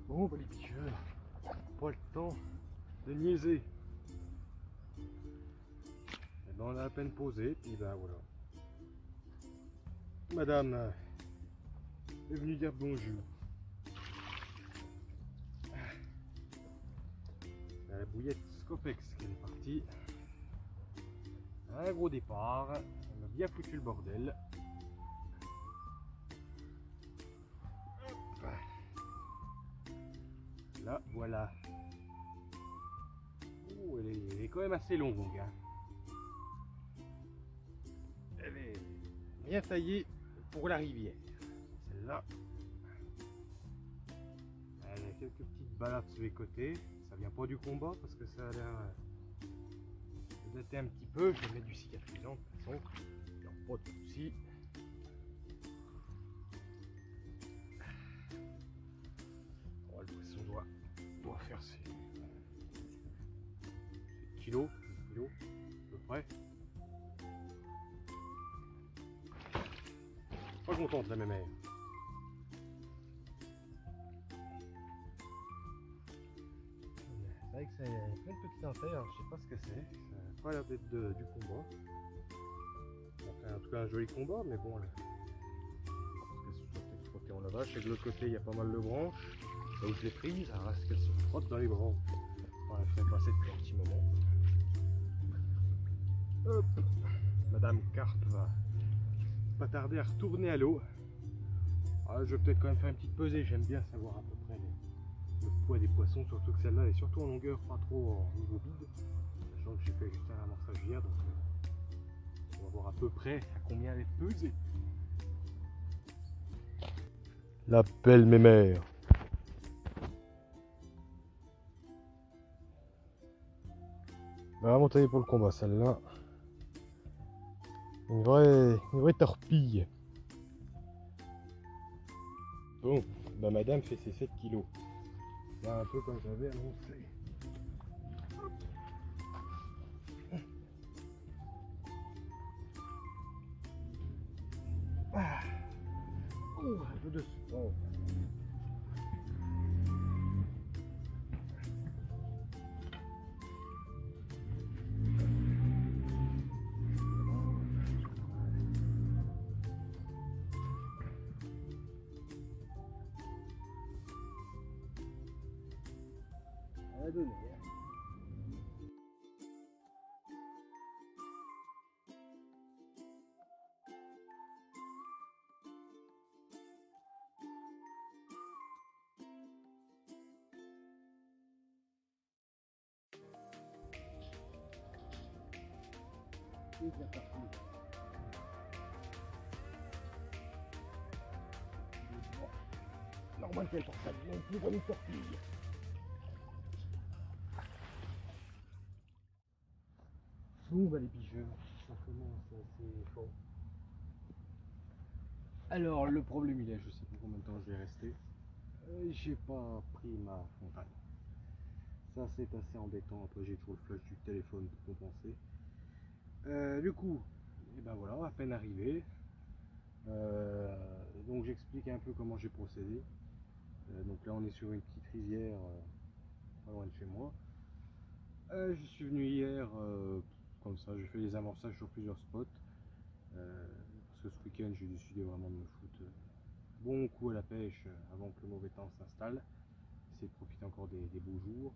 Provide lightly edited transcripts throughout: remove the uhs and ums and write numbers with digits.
Bon, bah les picheux, pas le temps de niaiser. Et ben, on a à peine posé, puis ben voilà. Madame est venue dire bonjour. La bouillette Scopex qui est partie. Un gros départ, on a bien foutu le bordel. Là, voilà. Oh, elle est quand même assez longue. Hein. Elle est bien taillée pour la rivière. Celle-là. Elle a quelques petites balades sur les côtés. Ça vient pas du combat parce que ça a l'air de dater un petit peu. Je vais mettre du cicatrisant de toute façon. Il n'y a pas de soucis. Oh, le poisson doit faire ses kilos, à peu près. Pas contente la mémère. C'est vrai que c'est plein de petites antennes, alors je sais pas ce que c'est. Ça n'a pas l'air d'être du combat. Enfin, en tout cas un joli combat, mais bon là. Parce qu'elle se soit peut-être frottée en lavage. Et de l'autre côté il y a pas mal de branches. Là où je l'ai prise, alors est-ce qu'elle se frotte dans les branches? Voilà, elle fait passer depuis un petit moment. Hop. Madame Carpe va pas tarder à retourner à l'eau. Ah, je vais peut-être quand même faire une petite pesée, j'aime bien savoir à peu près le poids des poissons, surtout que celle-là est surtout en longueur, pas trop en niveau bide. Sachant que j'ai fait juste un amorçage hier, donc on va voir à peu près à combien elle est pesée. La belle mémère. Vraiment taillée pour le combat celle-là. Une vraie torpille. Bon, bah madame fait ses 7 kilos. Là un peu comme j'avais annoncé. Ah. Oh, un peu de sport. À donner. C'est bien parti. Normal qu'elle porte ça bien plus comme une torpille. Bon bah les picheux, ça commence assez fort. Alors le problème il est, je sais plus combien de temps je vais rester. J'ai pas pris ma fontaine. Ça c'est assez embêtant, après j'ai toujours le flash du téléphone pour compenser. Du coup, et ben voilà, à peine arrivé. Donc j'explique un peu comment j'ai procédé. Donc là on est sur une petite rivière pas loin de chez moi. Je suis venu hier comme ça, j'ai fait des amorçages sur plusieurs spots. Parce que ce week-end j'ai décidé vraiment de me foutre bon coup à la pêche avant que le mauvais temps s'installe. Essayer de profiter encore des beaux jours.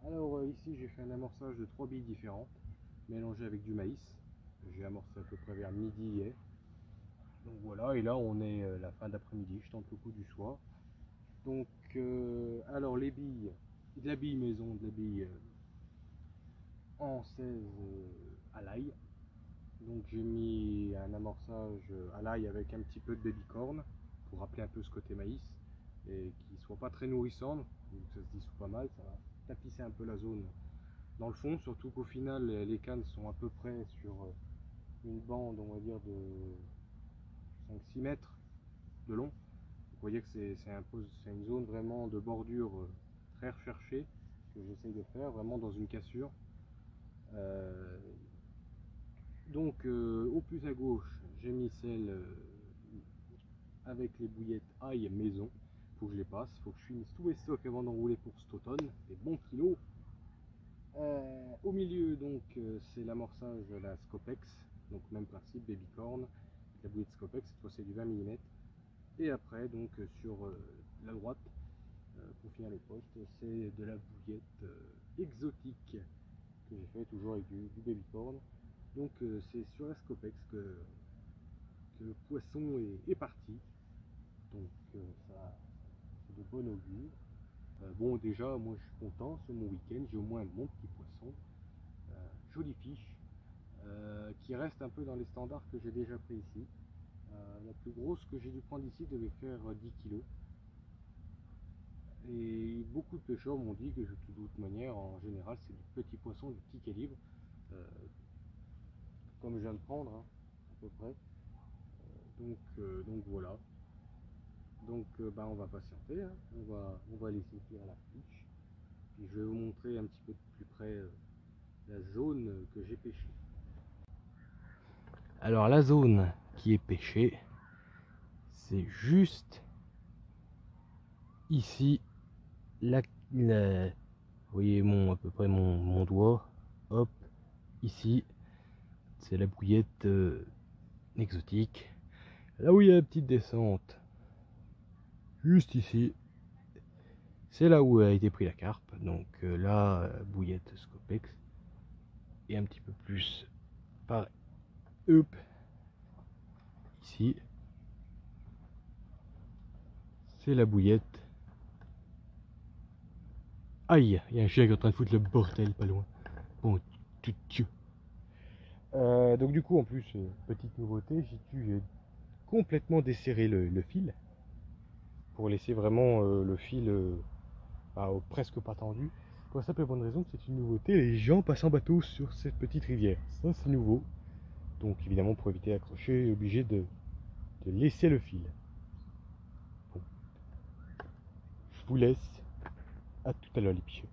Alors ici j'ai fait un amorçage de 3 billes différentes, mélangées avec du maïs. J'ai amorcé à peu près vers midi hier. Donc voilà, et là on est la fin d'après-midi, je tente le coup du soir. Donc alors les billes, de la bille maison, de la bille en 16 à l'ail. Donc j'ai mis un amorçage à l'ail avec un petit peu de babycorn pour rappeler un peu ce côté maïs et qui soit pas très nourrissant, donc ça se dissout pas mal, ça va tapisser un peu la zone dans le fond, surtout qu'au final les cannes sont à peu près sur une bande on va dire de 5-6 mètres de long. Vous voyez que c'est une zone vraiment de bordure très recherchée que j'essaye de faire vraiment dans une cassure. Donc au plus à gauche j'ai mis celle avec les bouillettes ail maison faut que je les passe, faut que je finisse tous mes stocks avant d'enrouler pour cet automne, des bons kilos. Au milieu donc c'est l'amorçage de la Scopex, donc même principe, Babycorn, la bouée de Scopex, cette fois c'est du 20 mm. Et après donc sur la droite, pour finir le poste, c'est de la bouillette exotique que j'ai fait toujours avec du Babycorn. Donc c'est sur la Scopex que le poisson est parti, donc ça c'est de bon augure. Bon déjà moi je suis content, c'est mon week-end, j'ai au moins mon petit poisson, jolie fiche, qui reste un peu dans les standards que j'ai déjà pris ici. La plus grosse que j'ai dû prendre ici devait faire 10 kg. Et beaucoup de pêcheurs m'ont dit que de toute manière, en général, c'est du petit poisson, du petit calibre, comme je viens de prendre, hein, à peu près. Donc voilà. Donc bah, on va patienter, hein. On va laisser faire la fiche. Puis je vais vous montrer un petit peu de plus près la zone que j'ai pêchée. Alors la zone qui est pêchée, c'est juste ici, vous voyez à peu près mon doigt, hop, ici, c'est la bouillette exotique. Là où il y a la petite descente, juste ici, c'est là où a été pris la carpe. Donc là, bouillette Scopex. Et un petit peu plus par hop, ici, c'est la bouillette. Aïe, il y a un chien qui est en train de foutre le bordel pas loin. Bon, tout Dieu. Donc du coup, en plus, petite nouveauté, j'ai complètement desserré le fil pour laisser vraiment le fil presque pas tendu. Pour la simple et bonne raison que c'est une nouveauté, les gens passent en bateau sur cette petite rivière. Ça c'est nouveau. Donc évidemment pour éviter d'accrocher, obligé de laisser le fil. Bon. Je vous laisse. À tout à l'heure les picheux.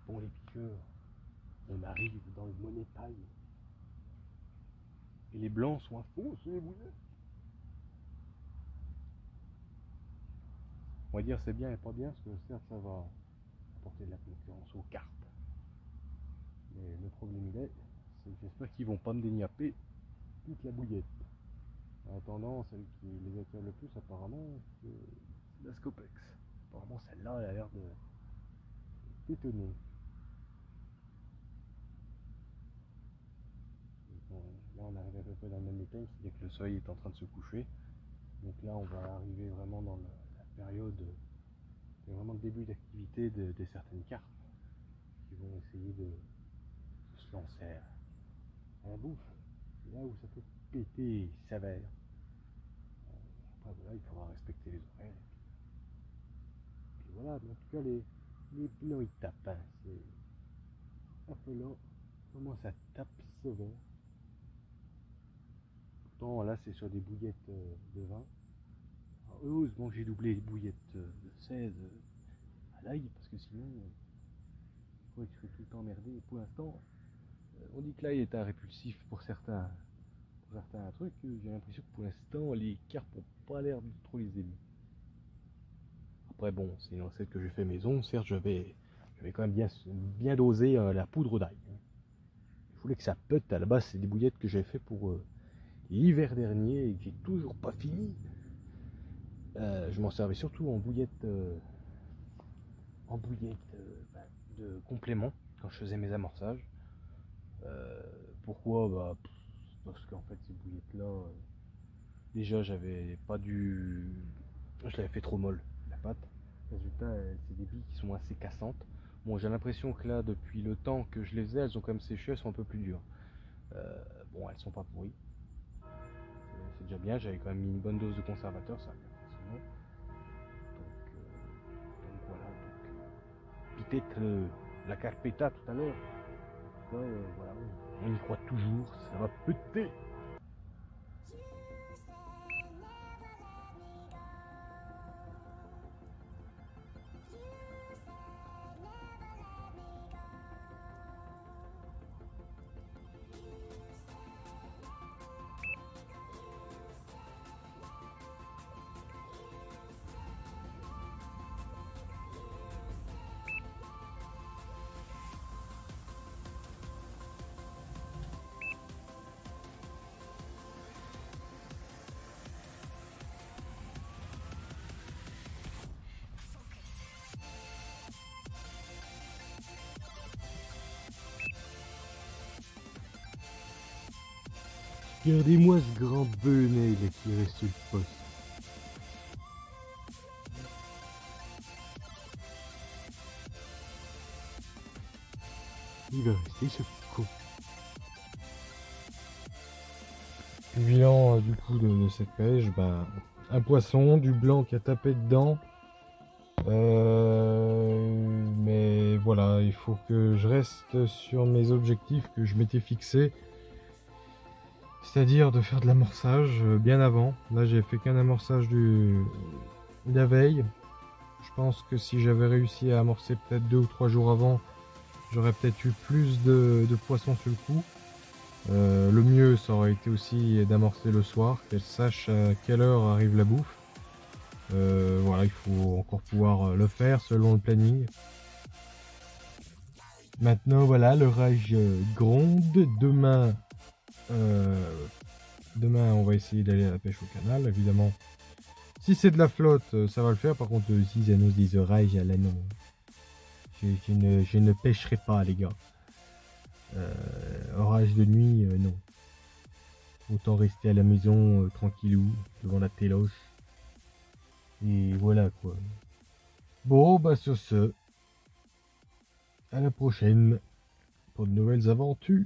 Bon les picheux, on arrive dans le money time. Et les blancs sont à fond sur les boulettes. On va dire c'est bien et pas bien, parce que certes ça va apporter de la concurrence aux cartes. Mais le problème il est, c'est que j'espère qu'ils vont pas me déniapper toute la bouillette. En attendant, celle qui les attire le plus apparemment, c'est la Scopex. Apparemment celle-là, elle a l'air de t'étonner. Bon, là on arrive à peu près dans le même état, c'est-à-dire que le soleil est en train de se coucher. Donc là on va arriver vraiment dans la période, c'est vraiment le début d'activité de certaines cartes qui vont essayer de se lancer à la bouffe. C'est là où ça peut péter sévère. Après voilà, il faudra respecter les horaires. Et puis voilà, mais en tout cas les pneus ils tapent. Hein. C'est un peu là, comment ça tape sévère. Pourtant là c'est sur des bouillettes de vin. Alors, heureusement j'ai doublé les bouillettes de 16 à l'ail parce que sinon je crois que je serais tout le temps emmerdé. Et pour l'instant, on dit que l'ail est un répulsif pour certains trucs. J'ai l'impression que pour l'instant les carpes n'ont pas l'air de trop les aimer. Après bon, c'est une recette que j'ai fait maison, certes je vais quand même bien doser la poudre d'ail. Je voulais que ça pète, à la base c'est des bouillettes que j'ai fait pour l'hiver dernier et que j'ai toujours pas fini. Je m'en servais surtout en bouillette de complément quand je faisais mes amorçages. Pourquoi parce qu'en fait ces bouillettes là, déjà j'avais pas dû, je l'avais fait trop molle la pâte. Résultat, c'est des billes qui sont assez cassantes. Bon, j'ai l'impression que là, depuis le temps que je les faisais, elles ont quand même séché, elles sont un peu plus dures. Bon, elles sont pas pourries. C'est déjà bien, j'avais quand même mis une bonne dose de conservateur, ça a bien fonctionné. Donc voilà. Peut-être la carpeta tout à l'heure. Voilà. On y croit toujours, ça va péter. Regardez-moi ce grand bonnet là, qui reste sur le poste. Il va rester ce con. Bilan du coup de cette pêche, bah, un poisson, du blanc qui a tapé dedans. Mais voilà, il faut que je reste sur mes objectifs que je m'étais fixés. C'est-à-dire de faire de l'amorçage bien avant. Là, j'ai fait qu'un amorçage de la veille. Je pense que si j'avais réussi à amorcer peut-être 2 ou 3 jours avant, j'aurais peut-être eu plus de poissons sur le coup. Le mieux, ça aurait été aussi d'amorcer le soir, qu'elle sache à quelle heure arrive la bouffe. Voilà, il faut encore pouvoir le faire selon le planning. Maintenant, voilà, l'orage gronde. Demain, on va essayer d'aller à la pêche au canal, évidemment. Si c'est de la flotte, ça va le faire. Par contre, si ça nous des orages, là, non. Je ne pêcherai pas, les gars. Orage de nuit, non. Autant rester à la maison, tranquillou, devant la téloche. Et voilà, quoi. Bon, bah, sur ce, à la prochaine pour de nouvelles aventures.